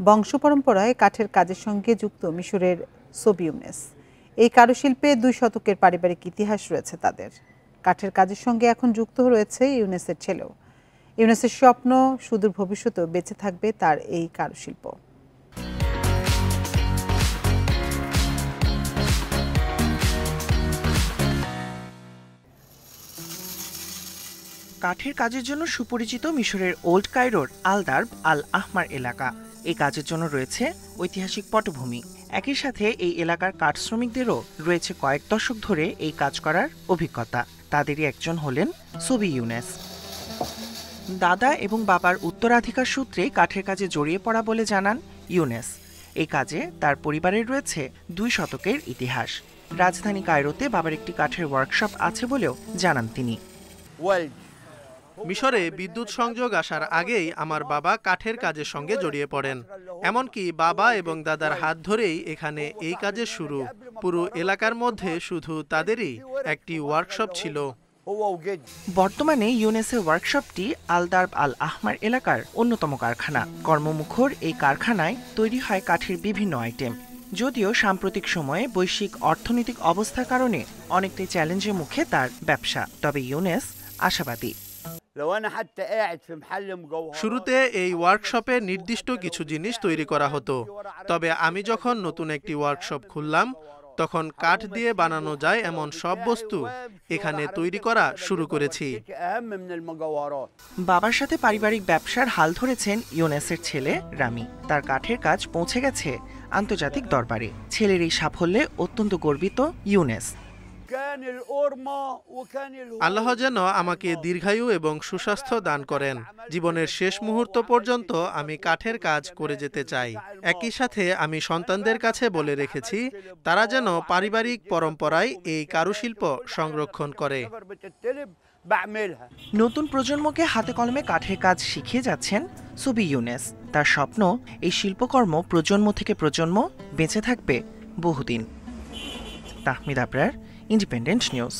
বংশ পরম্পরায় কাঠের কাজের সঙ্গে যুক্ত মিশরের সোবি ইউনেস। এই কারুশিল্পে ২ শতকের পারিবারিক ইতিহাস রয়েছে তাদের। কাঠের কাজের সঙ্গে এখন যুক্ত রয়েছে ইউনেসের ছেলেও। ইউনেসের স্বপ্ন, সুদূর ভবিষ্যতেও বেঁচে থাকবে তার এই কারুশিল্প। কাঠের কাজের জন্য সুপরিচিত মিশরের ওল্ড কায়রোর আল দারব আল আহমার এলাকা। এই কাজের জন্য রয়েছে ঐতিহাসিক পটভূমি। একই সাথে এই এলাকার কাঠ শ্রমিকদেরও রয়েছে কয়েক দশক ধরে এই কাজ করার অভিজ্ঞতা। তাদেরই একজন হলেন সোবি ইউনেস। দাদা এবং বাবার উত্তরাধিকার সূত্রে কাঠের কাজে জড়িয়ে পড়া বলে জানান ইউনেস। এই কাজে তার পরিবারের রয়েছে ২ শতকের ইতিহাস। রাজধানী কায়রোতে বাবার একটি কাঠের ওয়ার্কশপ আছে বলেও জানান তিনি। মিশরে বিদ্যুৎ সংযোগ আসার আগেই আমার বাবা কাঠের কাজের সঙ্গে জড়িয়ে পড়েন। এমনকি বাবা এবং দাদার হাত ধরেই এখানে এই কাজের শুরু। পুরো এলাকার মধ্যে শুধু তাদেরই একটি ওয়ার্কশপ ছিল। বর্তমানে ইউনেসের ওয়ার্কশপটি আল দারব আল আহমার এলাকার অন্যতম কারখানা। কর্মমুখর এই কারখানায় তৈরি হয় কাঠের বিভিন্ন আইটেম। যদিও সাম্প্রতিক সময়ে বৈশ্বিক অর্থনৈতিক অবস্থার কারণে অনেকটাই চ্যালেঞ্জের মুখে তার ব্যবসা, তবে ইউনেস আশাবাদী। শুরুতে এই ওয়ার্কশপে নির্দিষ্ট কিছু জিনিস তৈরি করা হতো, তবে আমি যখন নতুন একটি ওয়ার্কশপ খুললাম তখন কাঠ দিয়ে বানানো যায় এমন সব বস্তু এখানে তৈরি করা শুরু করেছি। বাবার সাথে পারিবারিক ব্যবসার হাল ধরেছেন ইউনেসের ছেলে রামি। তার কাঠের কাজ পৌঁছে গেছে আন্তর্জাতিক দরবারে। ছেলের এই সাফল্যে অত্যন্ত গর্বিত ইউনেস। আল্লাহ যেন আমাকে দীর্ঘায়ু এবং সুস্বাস্থ্য দান করেন। জীবনের শেষ মুহূর্ত পর্যন্ত আমি কাঠের কাজ করে যেতে চাই। একই সাথে আমি সন্তানদের কাছে বলে রেখেছি তারা যেন পারিবারিক পরম্পরায় এই কারুশিল্প সংরক্ষণ করে। নতুন প্রজন্মকে হাতে কলমে কাঠের কাজ শিখিয়ে যাচ্ছেন সোবি ইউনেস। তার স্বপ্ন এই শিল্পকর্ম প্রজন্ম থেকে প্রজন্ম বেঁচে থাকবে বহুদিন। Tahmid Abrar, independent news.